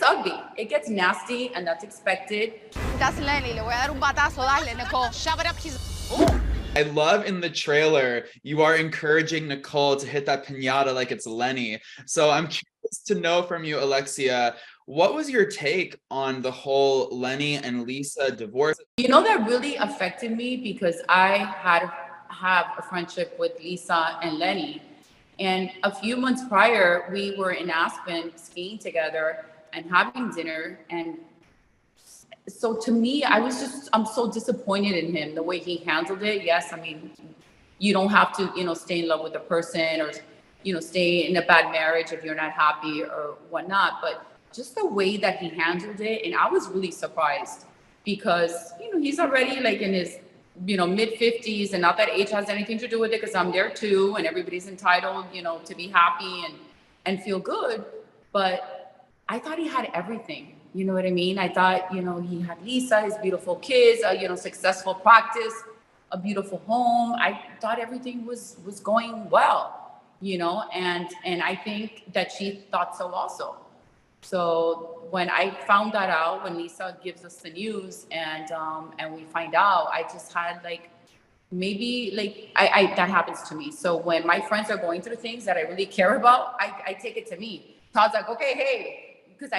ugly. It gets nasty, and that's expected. That's Lenny. Le voy a dar un batazo. Dale, Nicole. Shove it up. I love in the trailer, you are encouraging Nicole to hit that piñata like it's Lenny. So I'm curious to know from you, Alexia, what was your take on the whole Lenny and Lisa divorce? You know, that really affected me because I have a friendship with Lisa and Lenny. And a few months prior, we were in Aspen skiing together and having dinner. And so to me, I'm so disappointed in him, the way he handled it. Yes, I mean, you don't have to, stay in love with a person or, stay in a bad marriage if you're not happy or whatnot. But just the way that he handled it. And I was really surprised because, he's already like in his, mid 50s, and not that age has anything to do with it because I'm there too. And everybody's entitled, to be happy and feel good. But I thought he had everything. You know what I mean? I thought, he had Lisa, his beautiful kids, successful practice, a beautiful home. I thought everything was going well, and I think that she thought so also. So when I found that out, when Lisa gives us the news and we find out, I just had I that happens to me. So when my friends are going through things that I really care about, I take it to me. Todd's like, okay, hey, because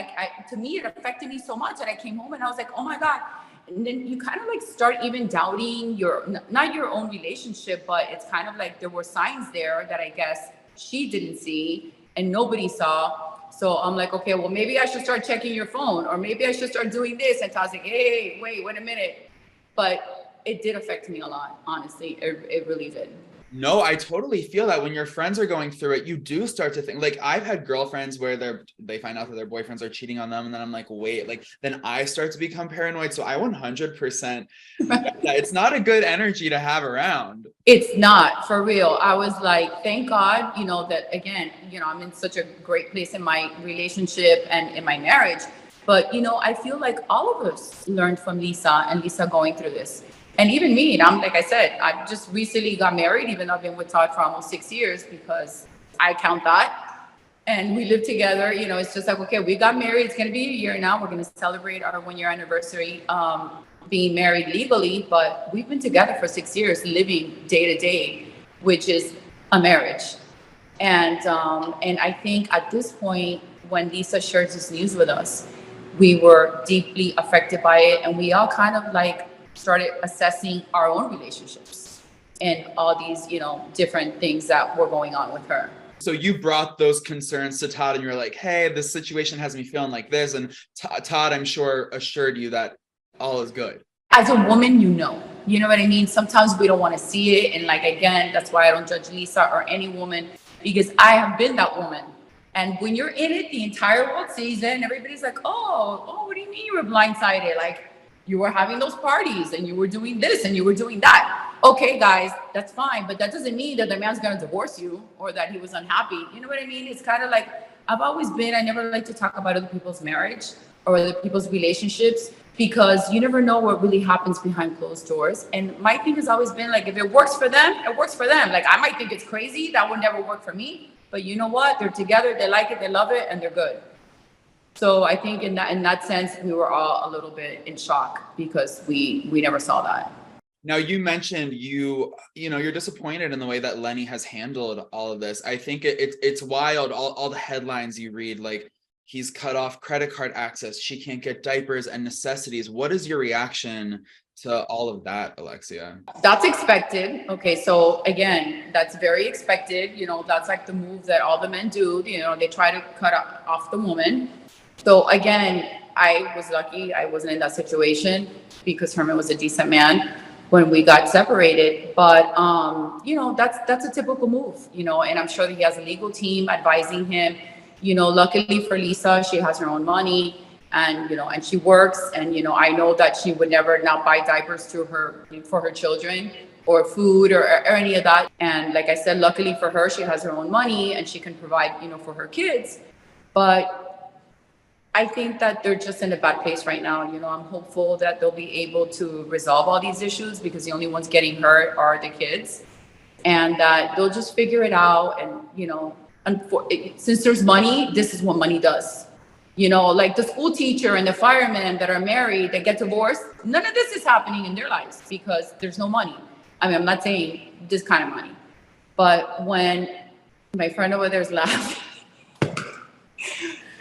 to me, it affected me so much. And I came home and I was like, oh my God. And then you kind of start even doubting not your own relationship, but it's kind of like there were signs there that I guess she didn't see and nobody saw. So I'm like, okay, well, maybe I should start checking your phone, or maybe I should start doing this. And Todd's like, hey, wait a minute. But it did affect me a lot, honestly. It really did. No, I totally feel that when your friends are going through it, you do start to think, like, I've had girlfriends where they find out that their boyfriends are cheating on them. And then I'm like, wait, then I start to become paranoid. So I 100%, it's not a good energy to have around. It's not, for real. I was like, thank God, that again, I'm in such a great place in my relationship and in my marriage. But, I feel like all of us learned from Lisa and Lisa going through this. And even me, and I'm like I said, I just recently got married, even though I've been with Todd for almost 6 years, because I count that. And we live together. It's just like, okay, we got married. It's going to be a year now. We're going to celebrate our 1-year anniversary being married legally. But we've been together for 6 years, living day to day, which is a marriage. And I think at this point, when Lisa shared this news with us, we were deeply affected by it. And we all kind of started assessing our own relationships and all these, different things that were going on with her. So you brought those concerns to Todd and you were like, hey, this situation has me feeling like this. And Todd, I'm sure, assured you that all is good. As a woman, you know what I mean? Sometimes we don't want to see it. And again, that's why I don't judge Lisa or any woman, because I have been that woman. And when you're in it, the entire world sees it and everybody's like, oh, what do you mean you were blindsided? You were having those parties and you were doing this and you were doing that. Okay, guys, that's fine. But that doesn't mean that the man's going to divorce you or that he was unhappy. You know what I mean? It's kind of like, I've always been, I never like to talk about other people's marriage or other people's relationships, because you never know what really happens behind closed doors. And my thing has always been if it works for them, it works for them. I might think it's crazy. That would never work for me. But you know what? They're together. They like it. They love it. And they're good. So I think in that sense, we were all a little bit in shock because we never saw that. Now, you mentioned you're disappointed in the way that Lenny has handled all of this. I think it's wild. All the headlines you read, he's cut off credit card access. She can't get diapers and necessities. What is your reaction to all of that, Alexia? That's expected. Okay, so again, that's very expected. That's the move that all the men do. They try to cut off the woman. So again, I was lucky I wasn't in that situation because Herman was a decent man when we got separated. But, that's a typical move, and I'm sure that he has a legal team advising him. Luckily for Lisa, she has her own money and, and she works. And, I know that she would never not buy diapers for her children or food or any of that. And like I said, luckily for her, she has her own money and she can provide, for her kids. But I think that they're just in a bad place right now. I'm hopeful that they'll be able to resolve all these issues because the only ones getting hurt are the kids, and that they'll just figure it out. And, since there's money, this is what money does. You know, like the school teacher and the firemen that are married that get divorced, none of this is happening in their lives because there's no money. I mean, I'm not saying this kind of money, but when my friend over there's laughing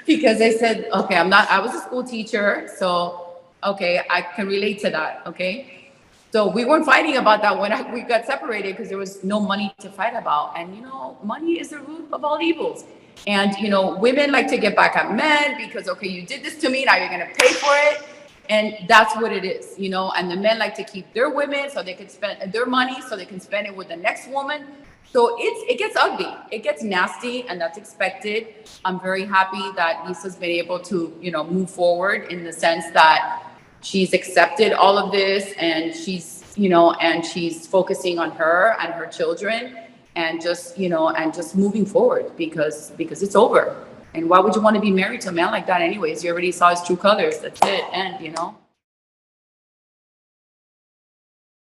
because I said, okay, I was a school teacher, so okay, I can relate to that, okay? So we weren't fighting about that when we got separated because there was no money to fight about. And, you know, money is the root of all evils. And, you know, women like to get back at men because, okay, you did this to me, now you're going to pay for it. And that's what it is, you know, and the men like to keep their women so they can spend their money so they can spend it with the next woman. So it gets ugly, it gets nasty, and that's expected. I'm very happy that Lisa's been able to, you know, move forward in the sense that she's accepted all of this and she's, you know, and she's focusing on her and her children and just, you know, and just moving forward because it's over. And why would you want to be married to a man like that anyways? You already saw his true colors. That's it. And, you know.